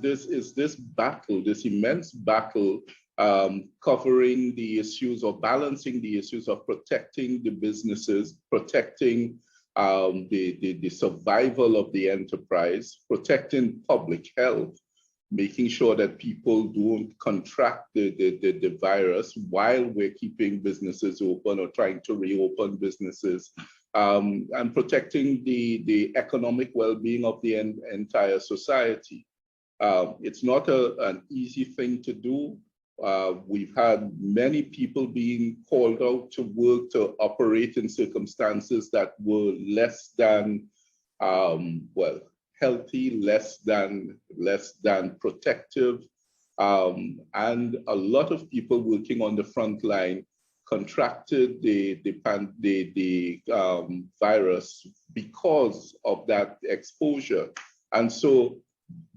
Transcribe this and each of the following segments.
this battle, this immense battle, covering the issues of balancing the issues of protecting the businesses, protecting the survival of the enterprise, protecting public health, making sure that people don't contract the virus while we're keeping businesses open or trying to reopen businesses, and protecting the economic well-being of the entire society. It's not an easy thing to do. We've had many people being called out to work to operate in circumstances that were less than, healthy, less than protective. And a lot of people working on the front line contracted the virus because of that exposure. And so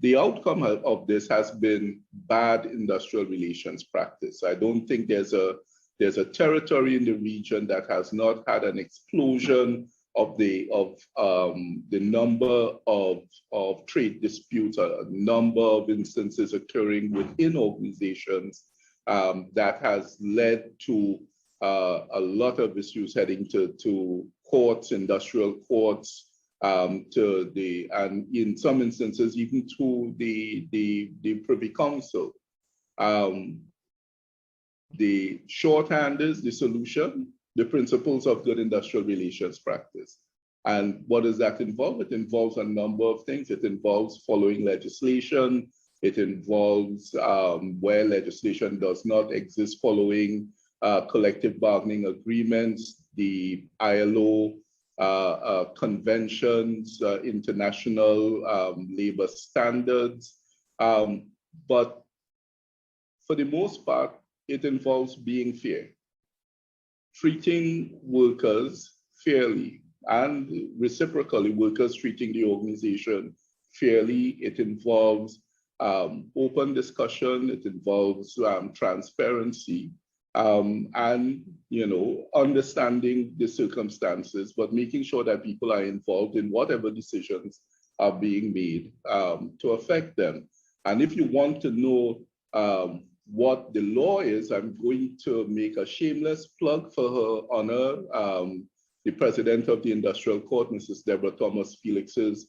the outcome of this has been bad industrial relations practice. I don't think there's a territory in the region that has not had an explosion of the number of trade disputes, a number of instances occurring within organizations that has led to a lot of issues heading to courts, industrial courts, and in some instances even to the Privy Council. The shorthand is the solution, the principles of good industrial relations practice. And what does that involve? It involves a number of things. It involves following legislation. It involves where legislation does not exist, following collective bargaining agreements, the ILO conventions, international labor standards. But for the most part, it involves being fair, treating workers fairly, and reciprocally, workers treating the organization fairly. It involves open discussion. It involves transparency. And understanding the circumstances, but making sure that people are involved in whatever decisions are being made to affect them. And if you want to know what the law is, I'm going to make a shameless plug for Her Honor, the President of the Industrial Court, Mrs. Deborah Thomas Felix's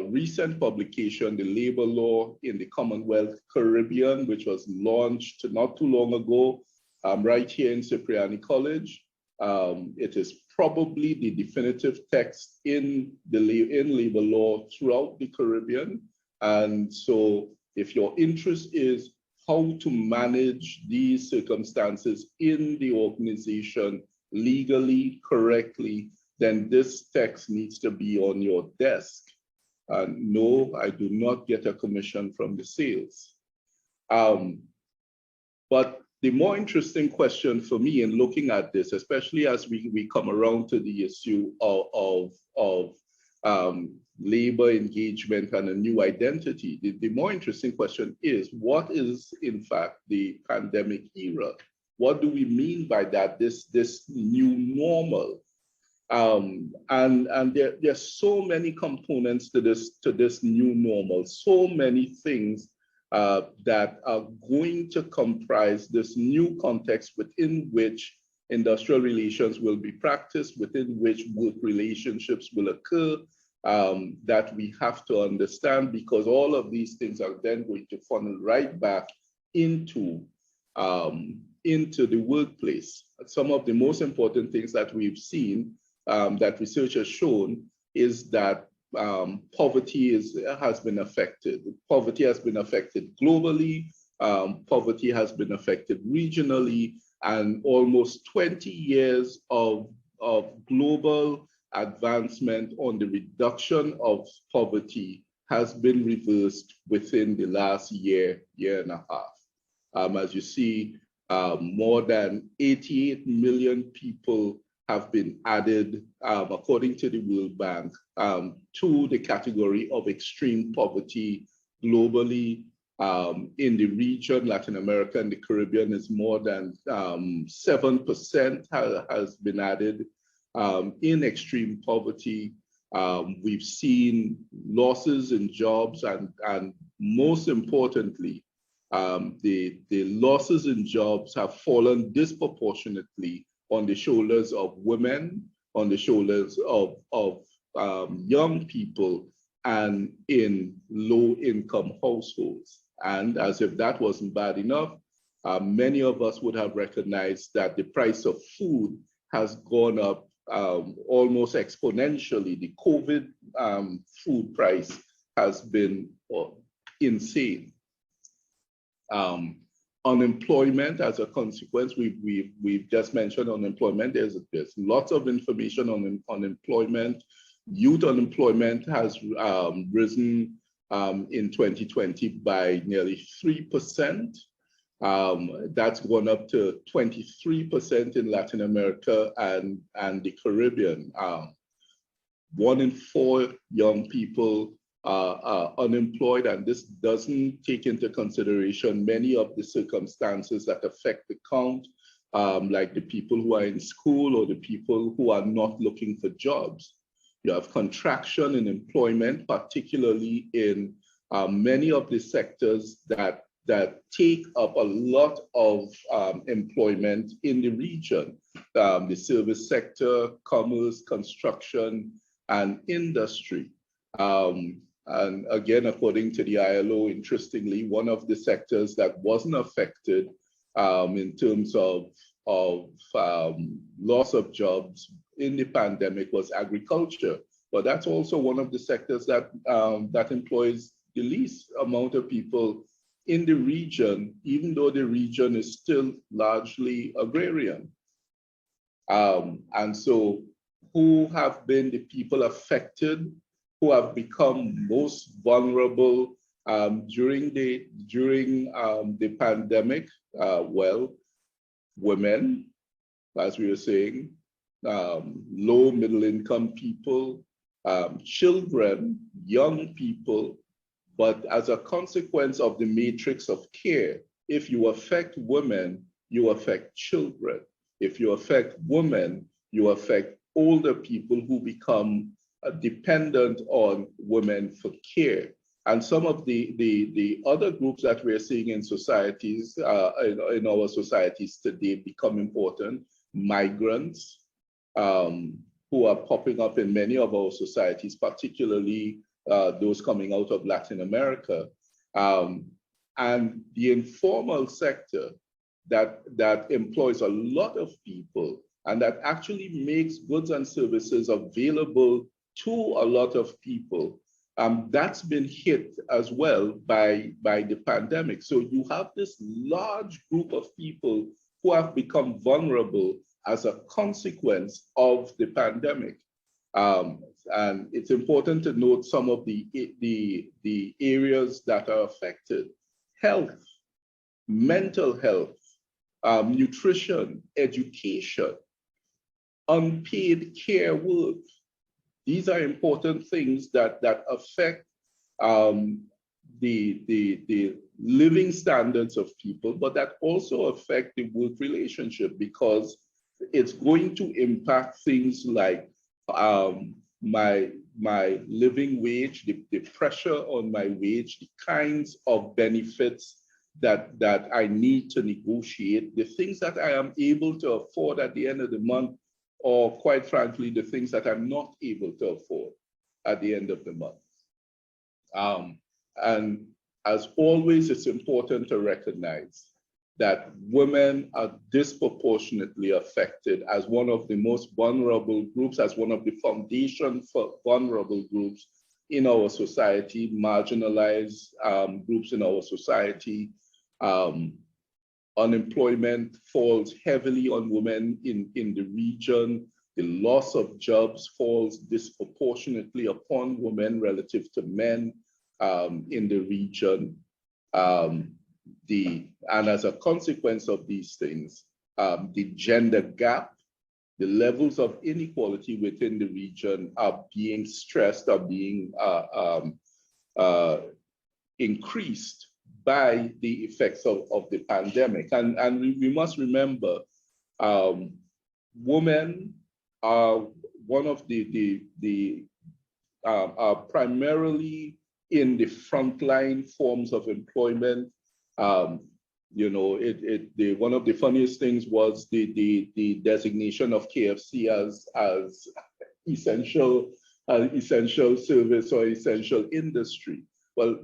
recent publication, The Labor Law in the Commonwealth Caribbean, which was launched not too long ago. Right here in Cipriani College. It is probably the definitive text in labor law throughout the Caribbean. And so if your interest is how to manage these circumstances in the organization legally, correctly, then this text needs to be on your desk. And no, I do not get a commission from the sales. But the more interesting question for me in looking at this, especially as we come around to the issue of labor engagement and a new identity, the more interesting question is, what is in fact the pandemic era? What do we mean by that, this new normal? And there are so many components to this new normal, so many things that are going to comprise this new context within which industrial relations will be practiced, within which work relationships will occur, that we have to understand, because all of these things are then going to funnel right back into the workplace. Some of the most important things that we've seen, that research has shown, is that poverty has been affected. Poverty has been affected globally. Poverty has been affected regionally, and almost 20 years of global advancement on the reduction of poverty has been reversed within the last year and a half. As you see, more than 88 million people have been added, according to the World Bank, to the category of extreme poverty globally. In the region, Latin America and the Caribbean, is more than 7% has been added in extreme poverty. We've seen losses in jobs, and most importantly, the losses in jobs have fallen disproportionately on the shoulders of women, on the shoulders of young people, and in low-income households. And as if that wasn't bad enough, many of us would have recognized that the price of food has gone up almost exponentially. The COVID food price has been insane. Unemployment as a consequence, we've just mentioned unemployment. There's lots of information on unemployment. Youth unemployment has risen in 2020 by nearly 3%. That's gone up to 23% in Latin America and the Caribbean. 1 in 4 young people are unemployed, and this doesn't take into consideration many of the circumstances that affect the count, like the people who are in school or the people who are not looking for jobs. You have contraction in employment, particularly in many of the sectors that take up a lot of employment in the region. The service sector, commerce, construction, and industry. And again, according to the ILO, interestingly, one of the sectors that wasn't affected in terms of loss of jobs in the pandemic was agriculture. But that's also one of the sectors that employs the least amount of people in the region, even though the region is still largely agrarian. And so who have been the people affected, who have become most vulnerable during the pandemic? Well, women, as we were saying, low middle income people, children, young people. But as a consequence of the matrix of care, if you affect women, you affect children. If you affect women, you affect older people who become dependent on women for care. And some of the other groups that we're seeing in societies, in our societies today become important: migrants, who are popping up in many of our societies, particularly those coming out of Latin America, and the informal sector that employs a lot of people and that actually makes goods and services available to a lot of people. That's been hit as well by the pandemic. So you have this large group of people who have become vulnerable as a consequence of the pandemic. And it's important to note some of the areas that are affected: health, mental health, nutrition, education, unpaid care work. These are important things that affect the living standards of people, but that also affect the work relationship, because it's going to impact things like my living wage, the pressure on my wage, the kinds of benefits that I need to negotiate, the things that I am able to afford at the end of the month, or quite frankly, the things that I'm not able to afford at the end of the month. And as always, it's important to recognize that women are disproportionately affected as one of the most vulnerable groups, as one of the foundation for vulnerable groups in our society, marginalized groups in our society. Unemployment falls heavily on women in the region. The loss of jobs falls disproportionately upon women relative to men in the region. And as a consequence of these things, the gender gap, the levels of inequality within the region are being stressed, are being increased by the effects of the pandemic. And we must remember, women are one of the are primarily in the frontline forms of employment. You know, one of the funniest things was the designation of KFC as essential service or essential industry. Well,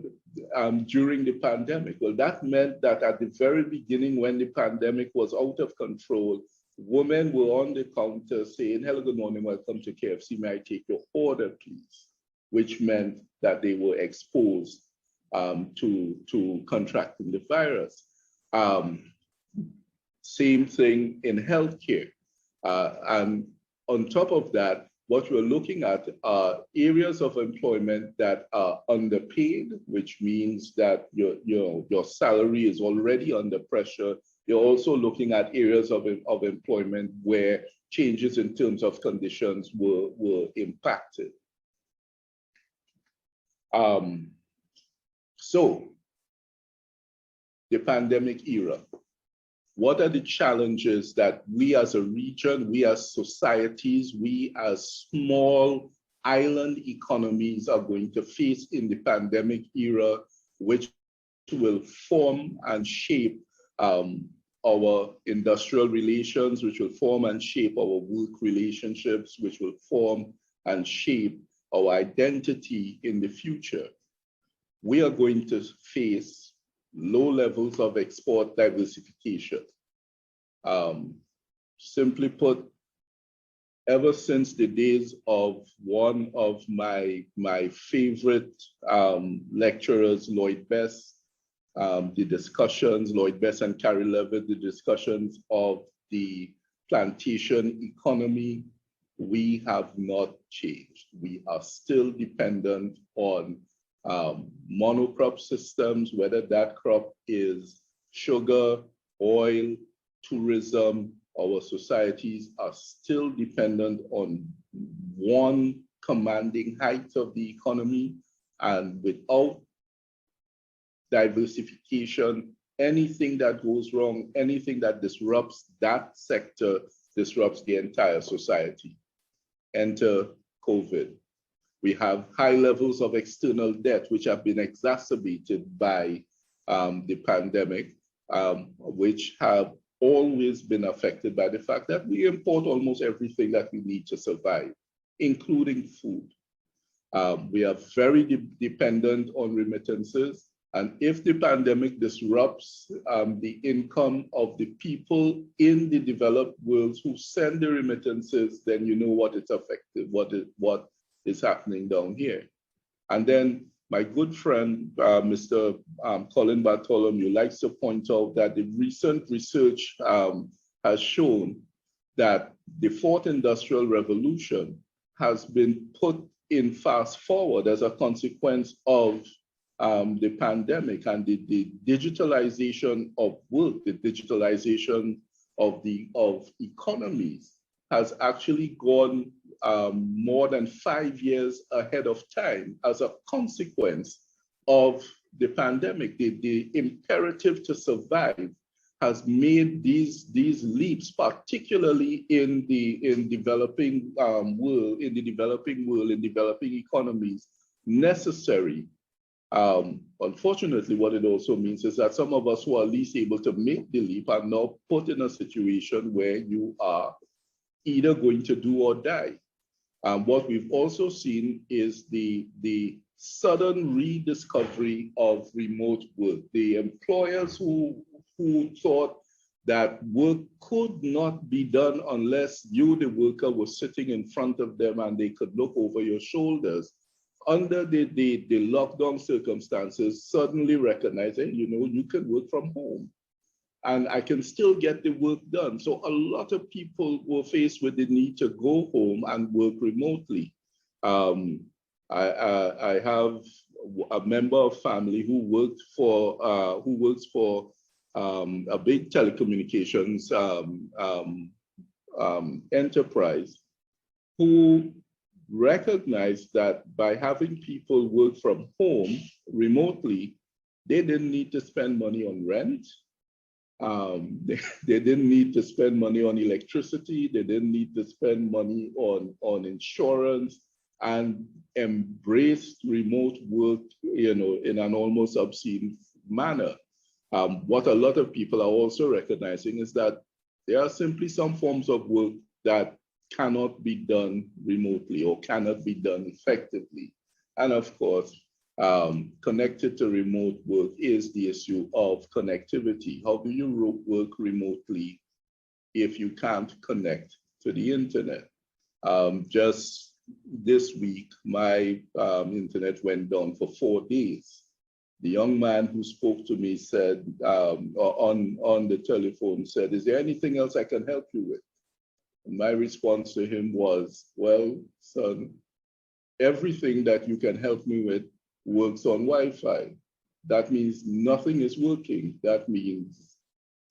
during the pandemic, well, that meant that at the very beginning, when the pandemic was out of control, women were on the counter saying, "Hello, good morning, welcome to KFC. May I take your order, please?" Which meant that they were exposed to contracting the virus. Same thing in healthcare. And on top of that, what we're looking at are areas of employment that are underpaid, which means that your salary is already under pressure. You're also looking at areas of employment where changes in terms of conditions were impacted. So the pandemic era. What are the challenges that we as a region, we as societies, we as small island economies are going to face in the pandemic era, which will form and shape our industrial relations, which will form and shape our work relationships, which will form and shape our identity in the future? We are going to face low levels of export diversification. Simply put, ever since the days of one of my favorite lecturers, Lloyd Best, Lloyd Best and Carrie Levitt, the discussions of the plantation economy, we have not changed. We are still dependent on monocrop systems, whether that crop is sugar, oil, tourism. Our societies are still dependent on one commanding height of the economy, and without diversification, anything that goes wrong, anything that disrupts that sector, disrupts the entire society. Enter COVID. We have high levels of external debt, which have been exacerbated by the pandemic, which have always been affected by the fact that we import almost everything that we need to survive, including food. We are very dependent on remittances. And if the pandemic disrupts the income of the people in the developed worlds who send the remittances, then you know what it's affected, what is happening down here. And then my good friend, Mr. Colin Bartholomew, likes to point out that the recent research has shown that the fourth industrial revolution has been put in fast forward as a consequence of the pandemic, and the digitalization of work, the digitalization of economies has actually gone more than 5 years ahead of time as a consequence of the pandemic. The imperative to survive has made these leaps, particularly in developing world, in developing economies, necessary. Unfortunately, what it also means is that some of us who are least able to make the leap are now put in a situation where you are either going to do or die. What we've also seen is the sudden rediscovery of remote work. The employers who thought that work could not be done unless you, the worker, was sitting in front of them and they could look over your shoulders, under the lockdown circumstances, suddenly recognizing, you can work from home and I can still get the work done. So a lot of people were faced with the need to go home and work remotely. I have a member of family who works for a big telecommunications enterprise, who recognized that by having people work from home remotely, they didn't need to spend money on rent. They didn't need to spend money on electricity. They didn't need to spend money on insurance. and embraced remote work, in an almost obscene manner. What a lot of people are also recognizing is that there are simply some forms of work that cannot be done remotely or cannot be done effectively. And of course, connected to remote work is the issue of connectivity. How do you work remotely if you can't connect to the internet? Just this week, my internet went down for 4 days. The young man who spoke to me said, on the telephone, said, "Is there anything else I can help you with?" And my response to him was, "Well, son, everything that you can help me with works on Wi-Fi. That means nothing is working. That means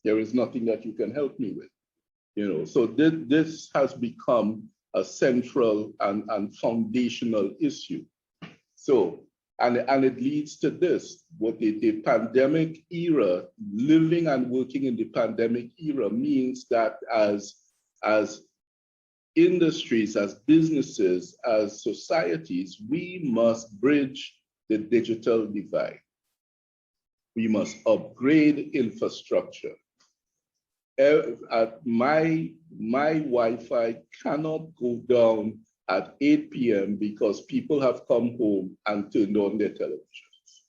there is nothing that you can help me with." So this has become a central and foundational issue. So, and it leads to this, what the pandemic era, living and working in the pandemic era means that as industries, as businesses, as societies, we must bridge the digital divide. We must upgrade infrastructure. My Wi-Fi cannot go down at 8 p.m. because people have come home and turned on their televisions.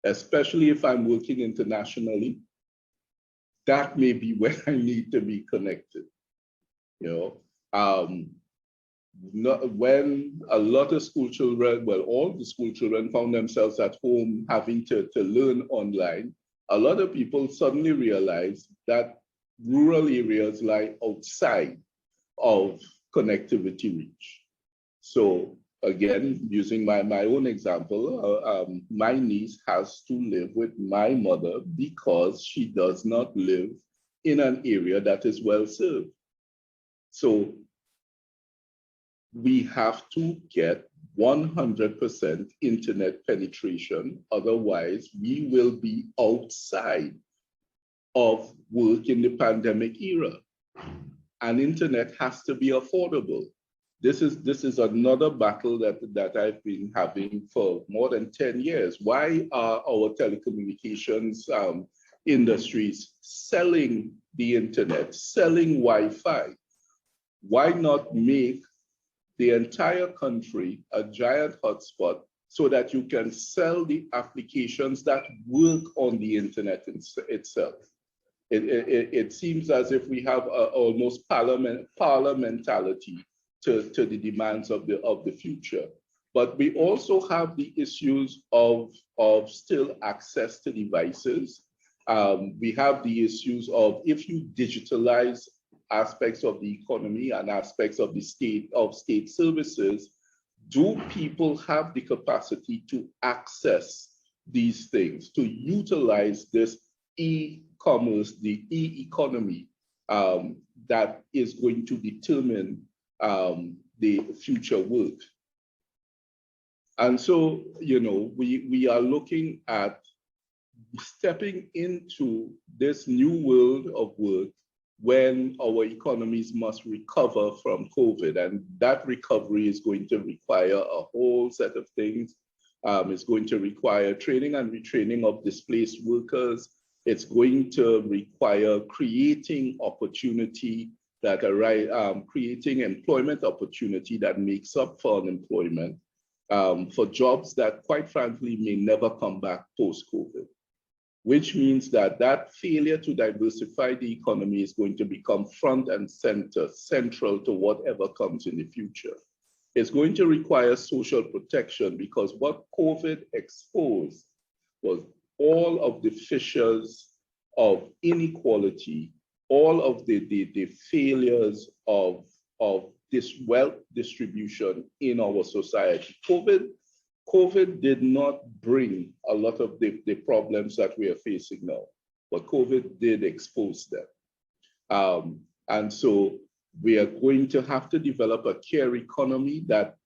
Especially if I'm working internationally, that may be when I need to be connected. When a lot of school children, well, all the school children found themselves at home having to learn online, a lot of people suddenly realized that rural areas lie outside of connectivity reach. So again, using my own example, my niece has to live with my mother because she does not live in an area that is well served. So we have to get 100% internet penetration, otherwise we will be outside of work in the pandemic era. And internet has to be affordable. This is another battle that I've been having for more than 10 years. Why are our telecommunications industries selling the internet, selling Wi-Fi? Why not make the entire country a giant hotspot so that you can sell the applications that work on the internet itself? It seems as if we have almost parliamentality to the demands of the future. But we also have the issues of still access to devices. We have the issues of, if you digitalize aspects of the economy and aspects of the state services, do people have the capacity to access these things, to utilize this e-commerce, the e-economy that is going to determine the future work? And so, we are looking at stepping into this new world of work when our economies must recover from COVID. And that recovery is going to require a whole set of things. It's going to require training and retraining of displaced workers. It's going to require creating opportunity creating employment opportunity that makes up for unemployment, for jobs that, quite frankly, may never come back post-COVID, which means that failure to diversify the economy is going to become front and center, central to whatever comes in the future. It's going to require social protection, because what COVID exposed was all of the fissures of inequality, all of the failures of this wealth distribution in our society. COVID did not bring a lot of the problems that we are facing now, but COVID did expose them. And so we are going to have to develop a care economy that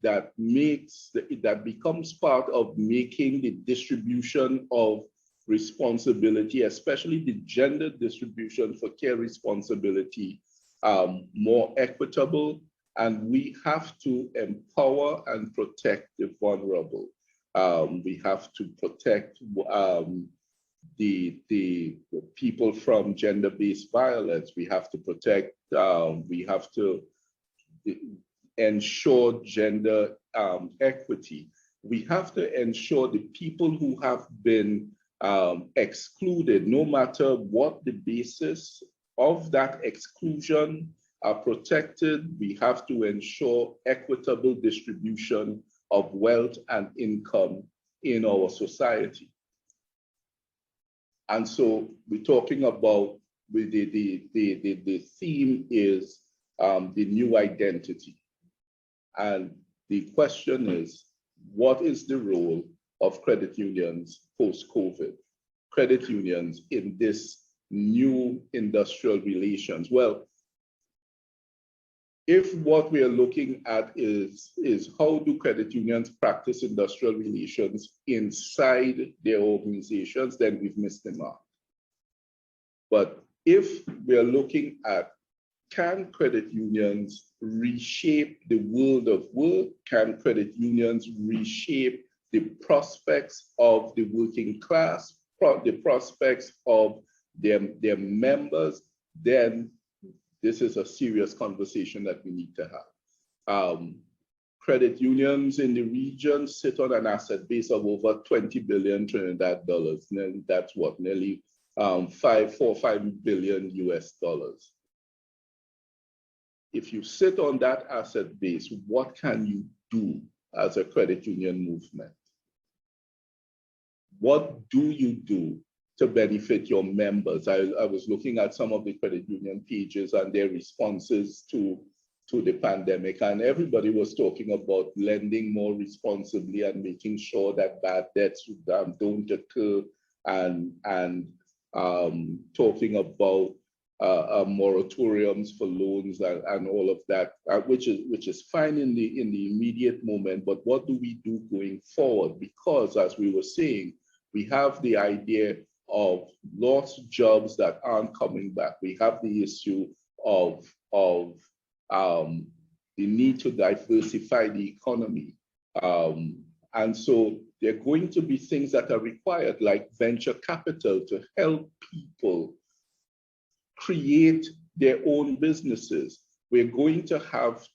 becomes part of making the distribution of responsibility, especially the gender distribution for care responsibility, more equitable And we have to empower and protect the vulnerable. We have to protect the people from gender-based violence. We have to protect, we have to ensure gender equity. We have to ensure the people who have been excluded, no matter what the basis of that exclusion, are protected. We have to ensure equitable distribution of wealth and income in our society. And so we're talking about, the theme is the new identity. And the question is, what is the role of credit unions post-COVID? Credit unions in this new industrial relations? Well, if what we are looking at is how do credit unions practice industrial relations inside their organizations, then we've missed the mark. But if we are looking at, can credit unions reshape the world of work? Can credit unions reshape the prospects of the working class, the prospects of their members? Then this is a serious conversation that we need to have. Credit unions in the region sit on an asset base of over 20 billion Trinidad dollars. That's what, nearly 5 billion US dollars. If you sit on that asset base, what can you do as a credit union movement? What do you do to benefit your members? I was looking at some of the credit union pages and their responses to the pandemic, and everybody was talking about lending more responsibly and making sure that bad debts don't occur, and talking about moratoriums for loans and all of that, which is fine in the immediate moment. But what do we do going forward? Because as we were saying, we have the idea of lost jobs that aren't coming back. We have the issue of the need to diversify the economy. And so there are going to be things that are required, like venture capital, to help people create their own businesses. We're going to have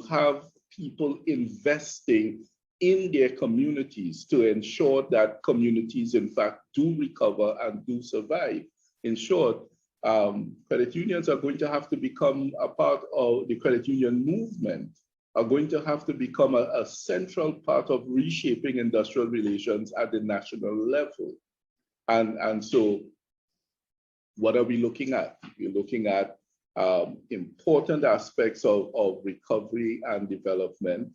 have people investing in their communities to ensure that communities, in fact, do recover and do survive. In short, credit unions are going to have to become a part of the credit union movement, are going to have to become a central part of reshaping industrial relations at the national level. And so what are we looking at? We're looking at important aspects of recovery and development,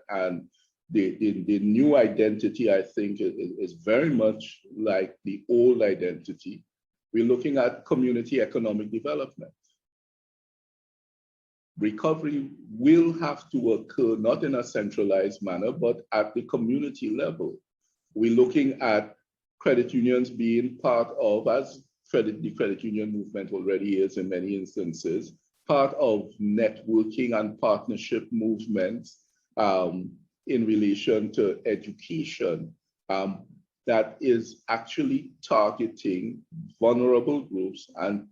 and the new identity, I think, is very much like the old identity. We're looking at community economic development. Recovery will have to occur not in a centralized manner, but at the community level. We're looking at credit unions being part of, as the credit union movement already is in many instances, part of networking and partnership movements in relation to education that is actually targeting vulnerable groups and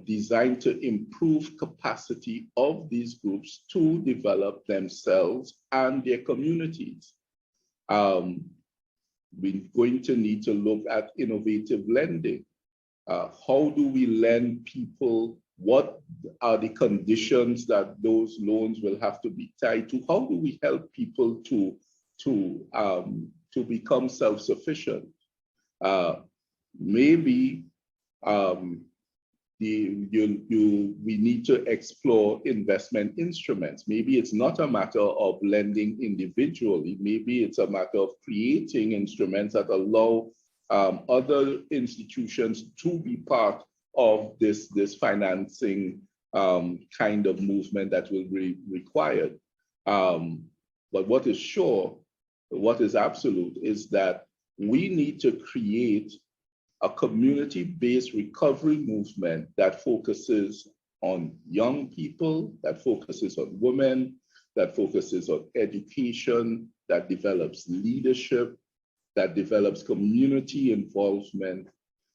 designed to improve capacity of these groups to develop themselves and their communities. We're going to need to look at innovative lending. How do we lend people? What are the conditions that those loans will have to be tied to? How do we help people to become self-sufficient? Maybe we need to explore investment instruments. Maybe it's not a matter of lending individually. Maybe it's a matter of creating instruments that allow other institutions to be part of this financing kind of movement that will be required. But what is sure, what is absolute, is that we need to create a community-based recovery movement that focuses on young people, that focuses on women, that focuses on education, that develops leadership, that develops community involvement,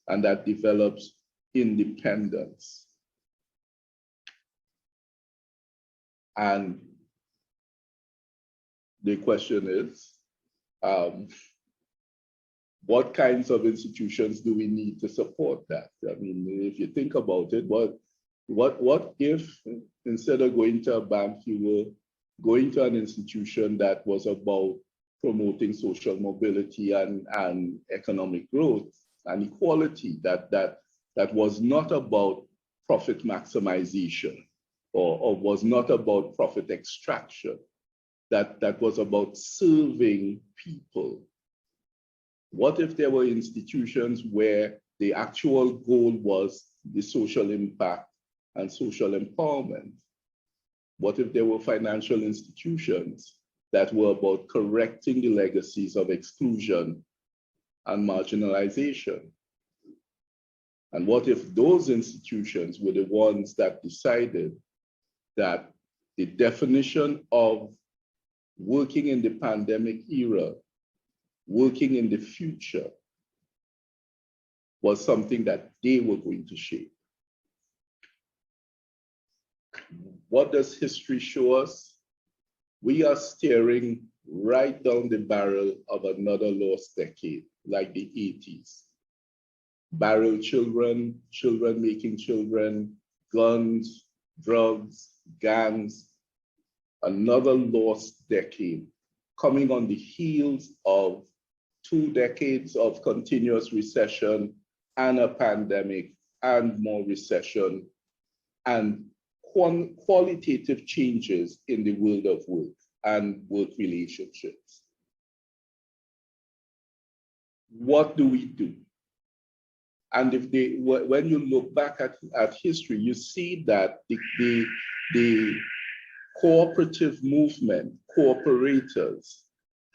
and that develops independence. And the question is, what kinds of institutions do we need to support that? I mean, if you think about it, what if instead of going to a bank, you were going to an institution that was about promoting social mobility and economic growth and equality, that was not about profit maximization or was not about profit extraction, that was about serving people? What if there were institutions where the actual goal was the social impact and social empowerment? What if there were financial institutions that were about correcting the legacies of exclusion and marginalization? And what if those institutions were the ones that decided that the definition of working in the pandemic era, working in the future, was something that they were going to shape? What does history show us? We are staring right down the barrel of another lost decade, like the 80s. Barrel children, children making children, guns, drugs, gangs, another lost decade coming on the heels of 2 decades of continuous recession and a pandemic and more recession and qualitative changes in the world of work and work relationships. What do we do? And when you look back at history, you see that the cooperative movement, cooperators,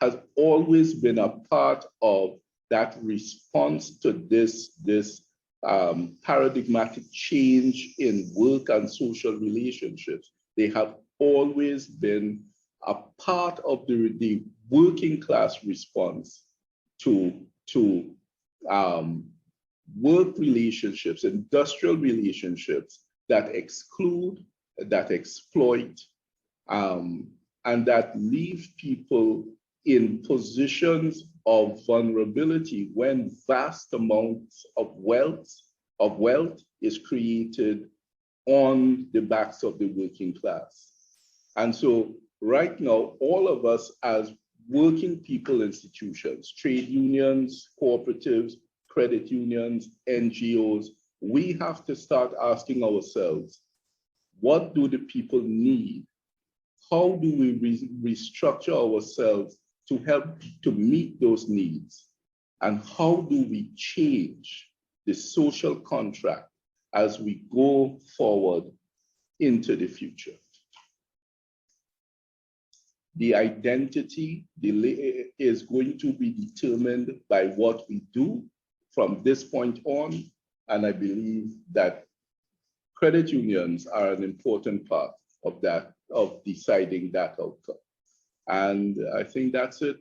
has always been a part of that response to this paradigmatic change in work and social relationships. They have always been a part of the working class response to work relationships, industrial relationships that exclude, that exploit, and that leave people in positions of vulnerability when vast amounts of wealth is created on the backs of the working class. And so right now, all of us as working people institutions, trade unions, cooperatives, credit unions, NGOs, we have to start asking ourselves, what do the people need? How do we restructure ourselves to help to meet those needs? And how do we change the social contract as we go forward into the future? The identity is going to be determined by what we do from this point on. And I believe that credit unions are an important part of that, of deciding that outcome. And I think that's it.